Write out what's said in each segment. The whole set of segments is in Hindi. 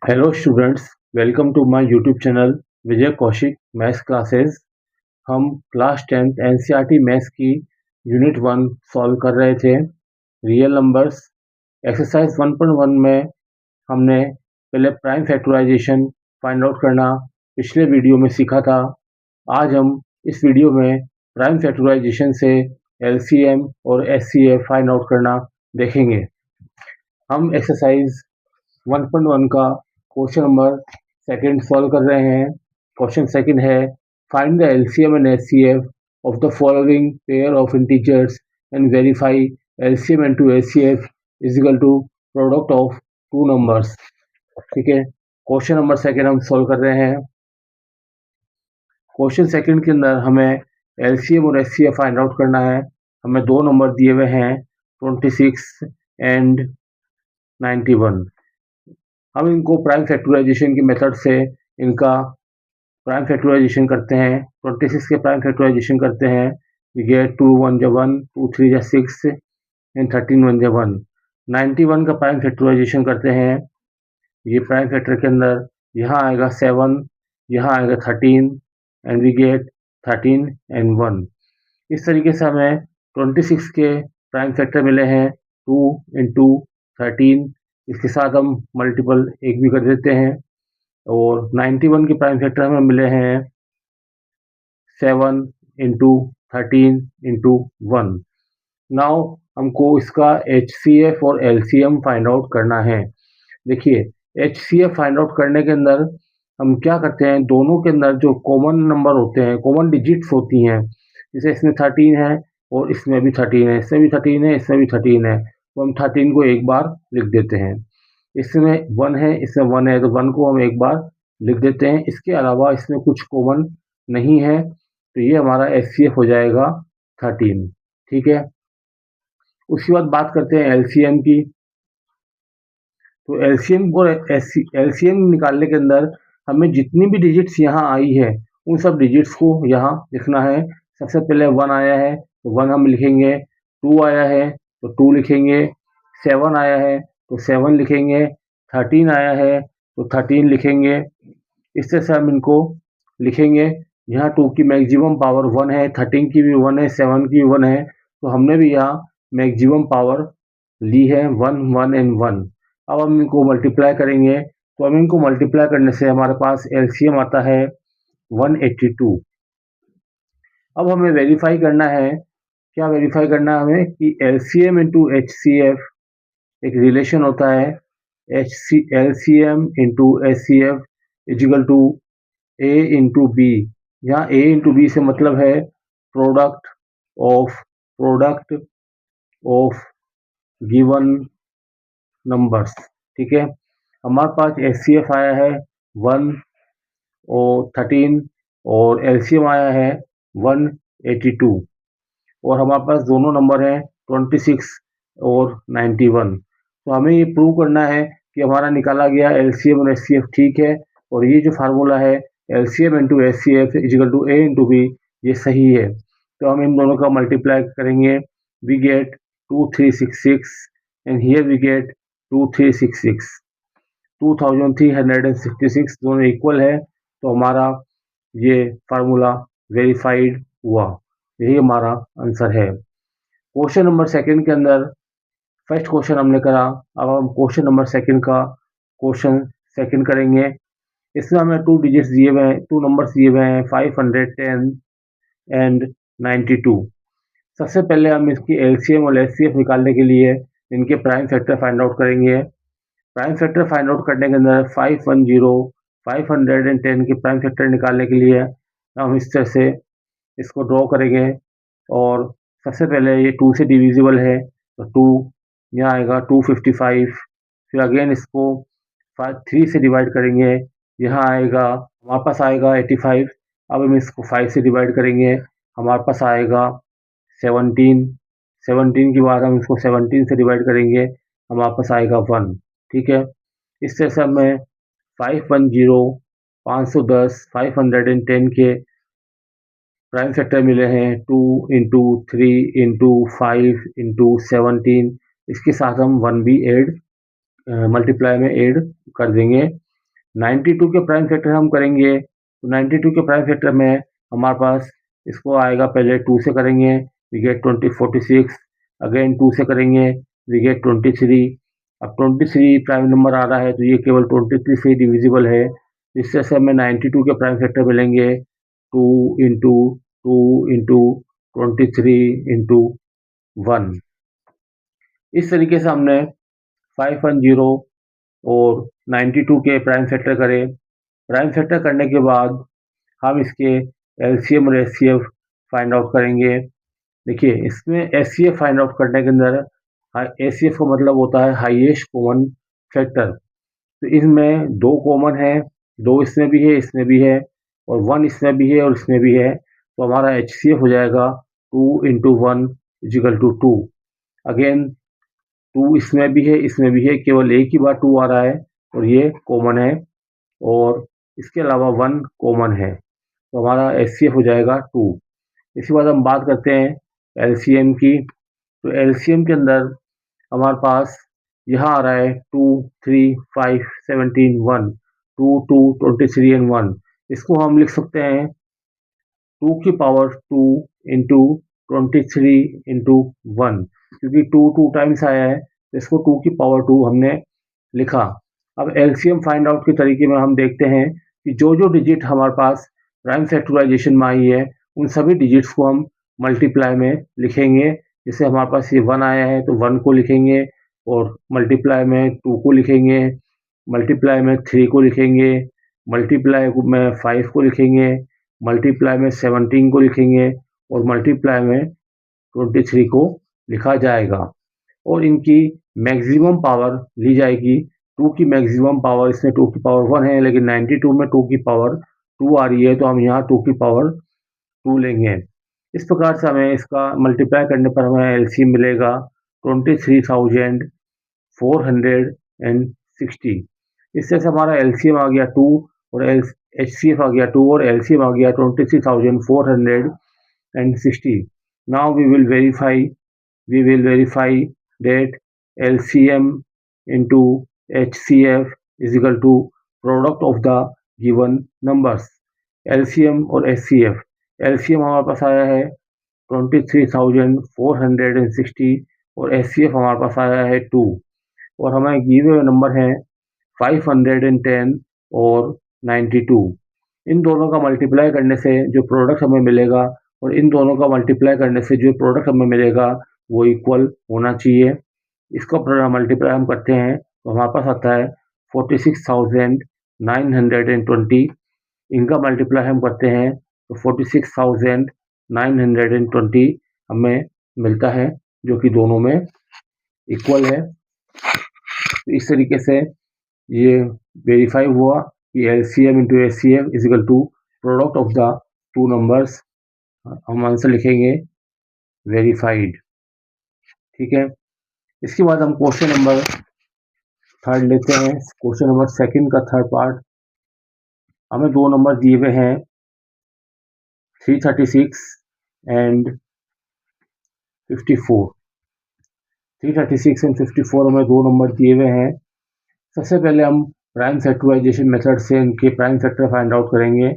Hello students, welcome to my YouTube channel Vijay Kaushik maths classes. हम क्लास 10th एनसीईआरटी मैथ्स की यूनिट 1 सॉल्व कर रहे थे। रियल नंबर्स एक्सरसाइज 1.1 में हमने पहले प्राइम फैक्टराइजेशन फाइंड आउट करना पिछले वीडियो में सीखा था। आज हम इस वीडियो में प्राइम फैक्टराइजेशन से एलसीएम और एचसीएफ फाइंड आउट करना देखेंगे। हम एक्सरसाइज 1.1 का क्वेश्चन नंबर सेकंड सॉल्व कर रहे हैं। क्वेश्चन सेकंड है, find the LCM and HCF of the following pair of integers and verify LCM into HCF is equal to product of two numbers. ठीक है, क्वेश्चन नंबर सेकंड हम सॉल्व कर रहे हैं। क्वेश्चन सेकंड के अंदर हमें एलसीएम और एचसीएफ फाइंड आउट करना है। हमें दो नंबर दिए हुए हैं 26 एंड 91। हम इनको प्राइम फैक्टराइजेशन की मेथड से इनका प्राइम फैक्टराइजेशन करते हैं। 26 के प्राइम फैक्टराइजेशन करते हैं, वी गेट 2 1 जा 1, 2 3 जा 6 एंड 13 1 जा 1। 91 का प्राइम फैक्टराइजेशन करते हैं। ये प्राइम फैक्टर के अंदर यहाँ आएगा 7, यहाँ आएगा 13 एंड वी गेट 13 एंड 1। इस तरीके से हमें 26 के प्राइम फैक्टर मिले हैं 2 इंटू 13। इसके साथ हम मल्टीपल एक भी कर देते हैं। और 91 के प्राइम फैक्टर हमें मिले हैं 7 इंटू 13 इंटू 1। नाउ हमको इसका HCF और LCM फाइंड आउट करना है। देखिए, HCF फाइंड आउट करने के अंदर हम क्या करते हैं, दोनों के अंदर जो कॉमन नंबर होते हैं, कॉमन डिजिट्स होती हैं, जैसे इसमें 13 है और इसमें भी 13 है, इसमें भी 13 है, इसमें भी 13 है, तो हम 13 को एक बार लिख देते हैं। इसमें 1 है, इसमें 1 है, तो 1 को हम एक बार लिख देते हैं। इसके अलावा इसमें कुछ कॉमन नहीं है, तो ये हमारा HCF हो जाएगा 13। ठीक है, उसके बाद बात करते हैं LCM की। तो LCM को LCM निकालने के अंदर हमें जितनी भी डिजिट्स यहाँ आई है उन सब डिजिट्स को यहाँ लिखना है। सबसे पहले 1 आया है तो 1 हम लिखेंगे, 2 आया है तो 2 लिखेंगे, 7 आया है तो 7 लिखेंगे, 13 आया है तो 13 लिखेंगे। इस तरह से हम इनको लिखेंगे। यहाँ 2 की मैक्सिमम पावर 1 है, 13 की भी 1 है, 7 की भी 1 है, तो हमने भी यहाँ मैक्सिमम पावर ली है 1 1 एंड 1। अब हम इनको मल्टीप्लाई करेंगे, तो हम इनको मल्टीप्लाई करने से हमारे पास एलसीएम आता है 182। अब हमें वेरीफाई करना है, क्या वेरीफाई करना है हमें कि एलसीएम इंटू एचसीएफ एक रिलेशन होता है, LCM into HCF is equal to A into B. यहाँ ए इंटू बी से मतलब है प्रोडक्ट ऑफ गिवन नंबर्स। ठीक है, हमारे पास एचसीएफ आया है 1 और 13 और एलसीएम आया है 182 और हमारे पास दोनों नंबर हैं 26 और 91। तो हमें ये प्रूव करना है कि हमारा निकाला गया एलसीएम और एचसीएफ ठीक है, और ये जो फार्मूला है LCM into HCF is equal to A into B, ये सही है। तो हम इन दोनों का मल्टीप्लाई करेंगे, we get 2366 and here we get 2366, 2366 दोनों इक्वल है, तो हमारा ये फार्मूला वेरीफाइड हुआ। यही हमारा आंसर है। क्वेश्चन नंबर सेकंड के अंदर फर्स्ट क्वेश्चन हमने करा, अब हम क्वेश्चन नंबर सेकंड का क्वेश्चन सेकंड करेंगे। इसमें हमें 2 डिजिट्स दिए हुए हैं, 2 नंबर्स दिए हुए हैं 510 एंड 92। सबसे पहले हम इसकी एलसीएम और एचसीएफ निकालने के लिए इनके प्राइम फैक्टर फाइंड आउट करेंगे। प्राइम फैक्टर फाइंड आउट करने के अंदर 510 510 के प्राइम फैक्टर निकालने के लिए हम इस तरह से इसको ड्रॉ करेंगे। और सबसे पहले ये 2 से डिविजिबल है, तो 2 यहाँ आएगा 255। फिर अगेन इसको 3 से डिवाइड करेंगे, यहाँ आएगा हमारे पास आएगा 85। अब हम इसको 5 से डिवाइड करेंगे, हमारे पास आएगा 17। 17 के बाद हम इसको 17 से डिवाइड करेंगे, हमारे पास आएगा 1। ठीक है, इस तरह से हमें 510 510 510 के प्राइम फैक्टर मिले हैं 2 इंटू 3 इंटू 5 इंटू 17। इसके साथ हम 1 भी ऐड मल्टीप्लाई में ऐड कर देंगे, 92 के प्राइम फैक्टर हम करेंगे तो 92 के प्राइम फैक्टर में हमारे पास इसको आएगा, पहले 2 से करेंगे वी गेट 46, अगेन 2 से करेंगे वी गेट 23। अब 23 प्राइम नंबर आ रहा है तो ये केवल 23 से डिविजिबल है, इससे से हमें 92 के प्राइम फैक्टर मिलेंगे 2 इंटू 2 इंटू 23 इंटू 1। इस तरीके से हमने 510 और 92 के प्राइम फैक्टर करें। प्राइम फैक्टर करने के बाद हम इसके एलसीएम और एचसीएफ फाइंड आउट करेंगे। देखिए इसमें एचसीएफ फाइंड आउट करने के अंदर एचसीएफ का मतलब होता है हाईएस्ट कॉमन फैक्टर। तो इसमें 2 कॉमन है, 2 इसमें भी है, इसमें भी है, और 1 इसमें भी है और इसमें भी है। तो हमारा एचसीएफ हो जाएगा 2 इंटू 1 इजिकल टू 2। अगेन 2 इसमें भी है, इसमें भी है, केवल एक ही बार 2 आ रहा है और ये कॉमन है, और इसके अलावा 1 कॉमन है। तो हमारा एचसीएफ हो जाएगा 2। इसके बाद हम बात करते हैं एलसीएम की। तो एलसीएम के अंदर हमारे पास यहाँ आ रहा है 2, 3, 5, 17, 1, 2, 2, 23 एंड 1। इसको हम लिख सकते हैं 2 की पावर 2 इंटू 23 इंटू 1, क्योंकि 2 टाइम्स आया है तो इसको 2 की पावर 2 हमने लिखा। अब एलसीएम फाइंड आउट के तरीके में हम देखते हैं कि जो जो डिजिट हमारे पास प्राइम फैक्टराइजेशन में आई है उन सभी डिजिट्स को हम मल्टीप्लाई में लिखेंगे। जैसे हमारे पास ये 1 आया है तो 1 को लिखेंगे, और मल्टीप्लाई में 2 को लिखेंगे, मल्टीप्लाई में 3 को लिखेंगे, मल्टीप्लाई में 5 को लिखेंगे, मल्टीप्लाई में 17 को लिखेंगे, और मल्टीप्लाई में 23 को लिखा जाएगा। और इनकी मैक्सिमम पावर ली जाएगी। 2 की मैक्सिमम पावर, इसमें 2 की पावर 1 है लेकिन 92 में 2 की पावर 2 आ रही है तो हम यहाँ 2 की पावर 2 लेंगे। इस प्रकार से हमें इसका मल्टीप्लाई करने पर हमें एलसीएम मिलेगा 23,460। इससे हमारा एलसीएम आ गया 2 और एचसीएफ आ गया 2 और एलसीएम आ गया 23,460। Now we will verify that LCM into HCF is equal to product of the given numbers। LCM और HCF, LCM हमारे पास आया है 23,460 और HCF हमारे पास आया है 2, और हमें गिवे हुए नंबर हैं 510 और 92। इन दोनों का मल्टीप्लाई करने से जो प्रोडक्ट हमें मिलेगा और इन दोनों का मल्टीप्लाई करने से जो प्रोडक्ट हमें मिलेगा वो इक्वल होना चाहिए। इसका मल्टीप्लाई हम करते हैं तो हमारे पास आता है 46,920। इनका मल्टीप्लाई हम करते हैं तो 46,920 हमें मिलता है, जो कि दोनों में इक्वल है। तो इस तरीके से ये वेरीफाई हुआ कि LCM into HCF is equal to product of the 2 numbers. हम आंसर लिखेंगे वेरीफाइड। ठीक है, इसके बाद हम क्वेश्चन नंबर 3 लेते हैं। क्वेश्चन नंबर 2 का 3rd पार्ट। हमें 2 नंबर दिए हुए हैं 336 एंड 54। 336 एंड 54 हमें 2 नंबर दिए हुए हैं। सबसे पहले हम प्राइम फैक्टराइजेशन मेथड से इनके प्राइम फैक्टर फाइंड आउट करेंगे।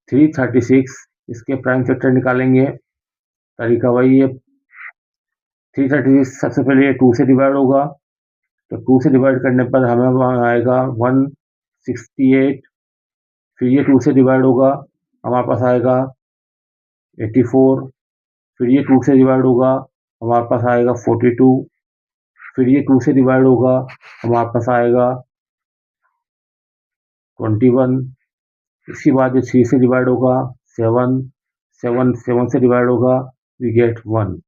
336 इसके प्राइम फैक्टर निकालेंगे, तरीका वही है। 336 सबसे पहले 2 से डिवाइड होगा, तो 2 से डिवाइड करने पर हमें वहाँ आएगा 168। फिर ये 2 से डिवाइड होगा, हमारे पास आएगा 84। फिर ये 2 से डिवाइड होगा, हमारे पास आएगा 42। फिर ये 2 से डिवाइड होगा, हमारे पास आएगा 21। इसके बाद ये 3 से डिवाइड होगा 7 से डिवाइड होगा वी गेट 1।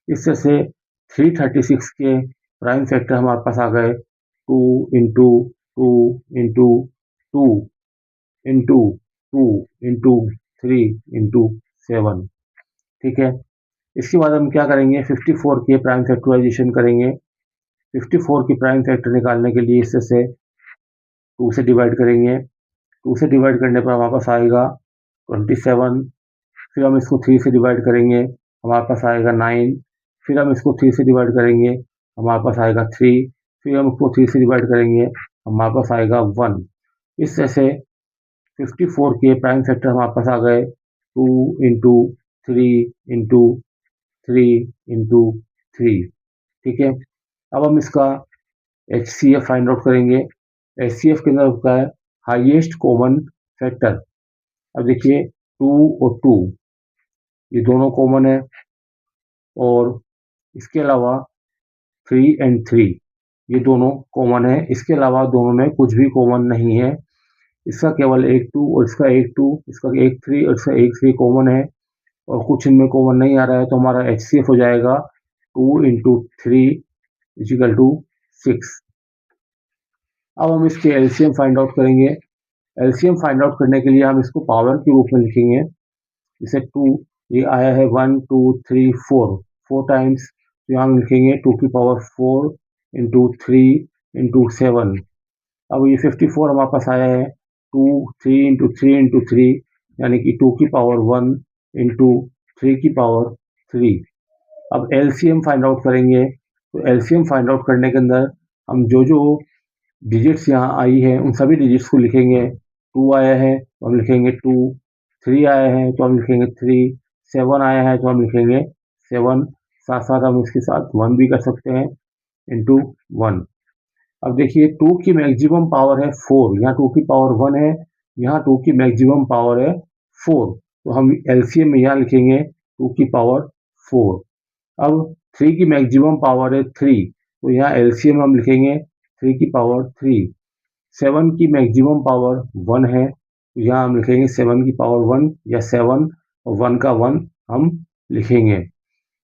इस तरह से 336 के प्राइम फैक्टर हमारे पास आ गए 2 into 2 into 2 into 2 into 3 into 7। ठीक है, इसके बाद हम क्या करेंगे 54 के प्राइम फैक्टराइजेशन करेंगे। 54 की प्राइम फैक्टर निकालने के लिए इससे से 2 से डिवाइड करेंगे। 2 से डिवाइड करने पर हमारे पास आएगा 27। फिर हम इसको 3 से डिवाइड करेंगे, हमारे पास आएगा 9। फिर हम इसको 3 से डिवाइड करेंगे, हमारे पास आएगा 3। फिर हम इसको 3 से डिवाइड करेंगे, हमारे पास आएगा 1। इस तरह से 54 के प्राइम फैक्टर हमारे पास आ गए 2 इंटू 3 इंटू 3 इंटू 3। ठीक है, अब हम इसका HCF फाइंड आउट करेंगे। HCF के अंदर होता है हाईएस्ट कॉमन फैक्टर। अब देखिए 2 और 2 ये दोनों कॉमन है, और इसके अलावा 3 एंड 3 ये दोनों कॉमन है। इसके अलावा दोनों में कुछ भी कॉमन नहीं है। इसका केवल एक 2 और इसका एक 2, इसका एक 3 और इसका एक 3 कॉमन है, और कुछ इनमें कॉमन नहीं आ रहा है, तो हमारा HCF हो जाएगा 2 इंटू 3 इजिकल टू 6। अब हम इसके LCM फाइंड आउट करेंगे। LCM फाइंड आउट करने के लिए हम इसको पावर के रूप में लिखेंगे। जैसे 2 ये आया है 1 2 3 4 टाइम्स, तो यहाँ हम लिखेंगे 2 की पावर 4 इंटू 3 इंटू 7। अब ये 54 हमारे पास आया है 2 3 इंटू 3 इंटू 3, यानी कि 2 की पावर 1 इंटू 3 की पावर 3। अब LCM फाइंड आउट करेंगे, तो LCM फाइंड आउट करने के अंदर हम जो जो डिजिट्स यहाँ आई है उन सभी डिजिट्स को लिखेंगे। 2 आया है तो हम लिखेंगे 2, 3 आया है तो हम लिखेंगे 3, 7 आया है तो हम लिखेंगे 7, साथ साथ हम इसके साथ 1 भी कर सकते हैं इंटू 1। अब देखिए 2 की मैक्सिमम पावर है 4, यहाँ 2 की पावर 1 है, यहाँ 2 की मैक्सिमम पावर है 4, तो हम LCM में यहाँ लिखेंगे 2 की पावर 4। अब 3 की मैक्सिमम पावर है 3, तो यहाँ LCM हम लिखेंगे 3 की पावर 3। 7 की मैक्सिमम पावर 1 है, तो यहाँ हम लिखेंगे 7 की पावर 1, या 7 और 1 का 1 हम लिखेंगे।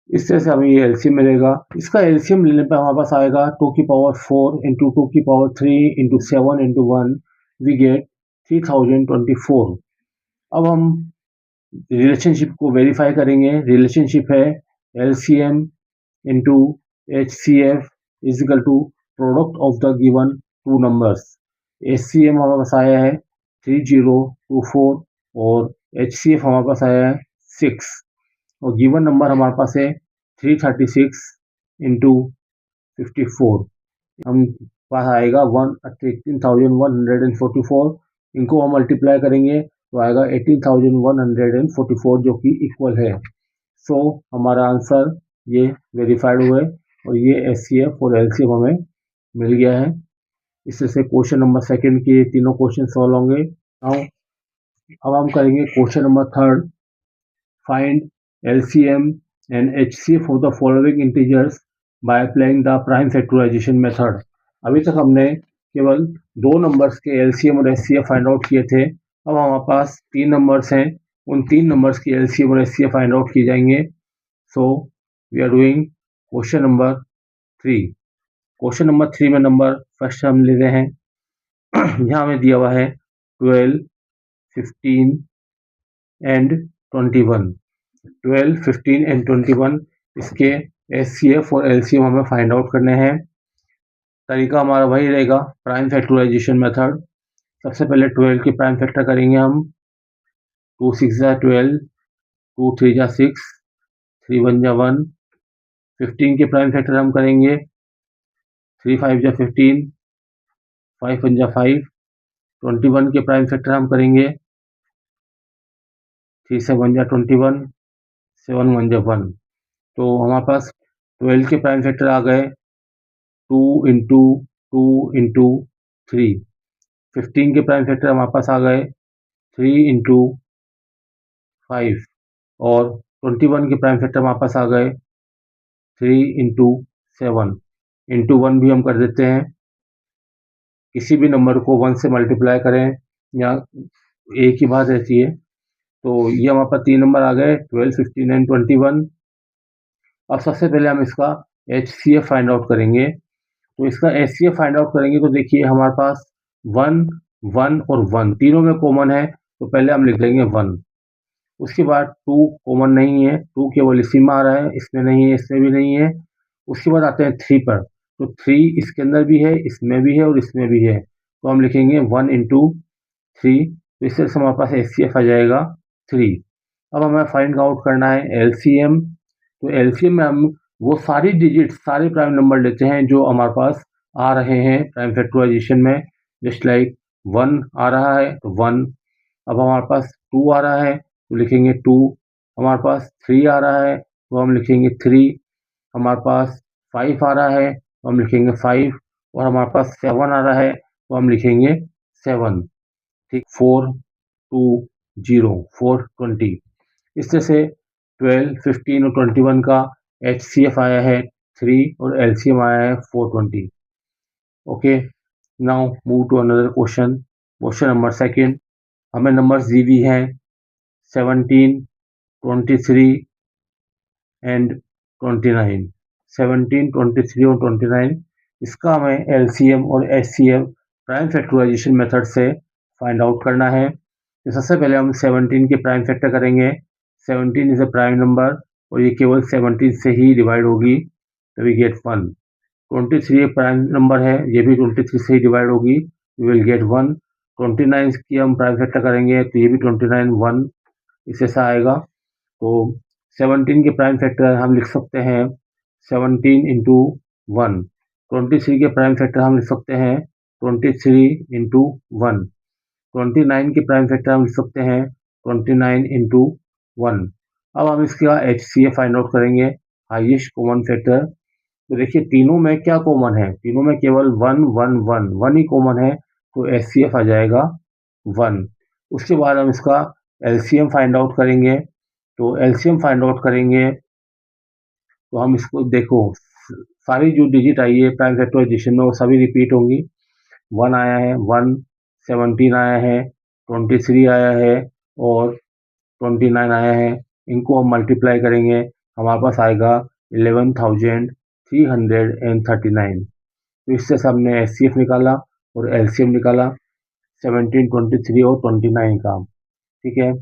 इस तरह से हमें ये LCM मिलेगा। इसका LCM लेने पर हमारे पास आएगा 2 की पावर 4 इंटू 2 की power 3 into 7 into 1, we get 3024। अब हम रिलेशनशिप को वेरीफाई करेंगे। रिलेशनशिप है LCM into HCF is equal to product of the given two numbers. HCM हमारे पास आया है 3024 और HCF हमारे पास आया है 6, और गिवन नंबर हमारे पास है 336 इंटू 54। हम पास आएगा 18,144। इनको हम मल्टीप्लाई करेंगे तो आएगा 18,144, जो कि इक्वल है। सो हमारा आंसर ये वेरीफाइड हुए, और ये HCF और LCM हमें मिल गया है। इस तरह से क्वेश्चन नंबर सेकंड के तीनों क्वेश्चन सॉल्व होंगे। अब हम करेंगे question number third. Find LCM and HCF of the following integers by applying the prime factorization method। अभी तक हमने केवल 2 नंबर्स के LCM और HCF फाइंड आउट किए थे। अब हमारे पास 3 नंबर्स हैं, उन 3 नंबर्स की LCM और HCF फाइंड आउट किए जाएंगे। So we are doing question number 3। Question number 3 में नंबर फर्स्ट हम ले रहे हैं। यहाँ हमें दिया हुआ है 12, 15 एंड 21। 12, 15 एंड 21 इसके HCF और LCM हमें फाइंड आउट करने हैं। तरीका हमारा वही रहेगा, प्राइम फैक्टराइजेशन मेथड। सबसे पहले 12 के प्राइम फैक्टर करेंगे हम। 2 6 जा 12, 2 3 जा 6, 3 1 जा 1। 15 के प्राइम फैक्टर हम करेंगे 3 5 जा 15, 5 1 जा 5। 21 के प्राइम फैक्टर हम करेंगे 3 7 जा 21, 7 1 जा 1। तो हमारे पास 12 के प्राइम फैक्टर आ गए 2 इंटू 2 इंटू 3। 15 के प्राइम फैक्टर हमारे पास आ गए 3 इंटू 5, और 21 के प्राइम फैक्टर हमारे पास आ गए 3 इंटू 7। इंटू 1 भी हम कर देते हैं। किसी भी नंबर को 1 से मल्टीप्लाई करें या एक ही बात रहती है। तो ये हमारे पास 3 नंबर आ गए 12, 15 एंड 21। अब सबसे पहले हम इसका HCF फाइंड आउट करेंगे। तो इसका HCF फाइंड आउट करेंगे तो देखिए हमारे पास 1 1 और 1 तीनों में कॉमन है, तो पहले हम लिख लेंगे 1। उसके बाद 2 कॉमन नहीं है, 2 केवल इसी में आ रहा है, इसमें नहीं है, इसमें भी नहीं है। उसके बाद आते हैं 3 पर, तो 3 इसके अंदर भी है, इसमें भी है और इसमें भी है, तो हम लिखेंगे 1 इंटू 3। तो इससे हमारे पास HCF आ जाएगा 3। अब हमें फाइंड आउट करना है LCM। तो LCM में हम वो सारी डिजिट सारे प्राइम नंबर लेते हैं जो हमारे पास आ रहे हैं प्राइम फैक्टराइजेशन में, जस्ट लाइक 1 आ रहा है तो 1। अब हमारे पास 2 आ रहा है तो लिखेंगे 2। हमारे पास 3 आ रहा है तो हम लिखेंगे 3। हमारे पास 5 आ रहा है तो हम लिखेंगे 5। और हमारे पास 7 आ रहा है तो हम लिखेंगे 7। ठीक, 4 2 0 4 20। इस तरह से 12, 15 और 21 का HCF आया है 3 और LCM आया है 420। Okay, now move to another question. Question number second. हमें नंबर्स दी हुई हैं 17, 23 एंड 29। 17, 23 और 29, इसका हमें LCM और HCF प्राइम फैक्टराइजेशन मेथड से फाइंड आउट करना है। तो सबसे पहले हम 17 के प्राइम फैक्टर करेंगे। 17 इज अ प्राइम नंबर और ये केवल 17 से ही डिवाइड होगी, तो वी गेट 1। 23 एक प्राइम नंबर है, ये भी 23 से ही डिवाइड होगी, वी विल गेट 1। 29 की हम प्राइम फैक्टर करेंगे तो ये भी 29 1 इस ऐसा आएगा। तो 17 के प्राइम फैक्टर हम लिख सकते हैं 17 इंटू 1। 23 के प्राइम फैक्टर हम लिख सकते हैं 23 इंटू 1। 29 के प्राइम फैक्टर हम लिख सकते हैं 29 इंटू 1। अब हम इसका HCF फाइंड आउट करेंगे, हाईएस्ट कॉमन फैक्टर। तो देखिए तीनों में क्या कॉमन है, तीनों में केवल 1 1 1 1 ही कॉमन है, तो HCF आ जाएगा 1। उसके बाद हम इसका LCM फाइंड आउट करेंगे। तो LCM फाइंड आउट करेंगे तो हम इसको देखो, सारी जो डिजिट आई है प्राइम फैक्टराइजेशन में वो सभी रिपीट होंगी। 1 आया है 1, 17 आया है, 23 आया है और 29 आया है। इनको हम मल्टीप्लाई करेंगे, हमारे पास आएगा 11,339। तो इससे से हमने HCF निकाला और LCM निकाला 17, 23 और 29 का। ठीक है,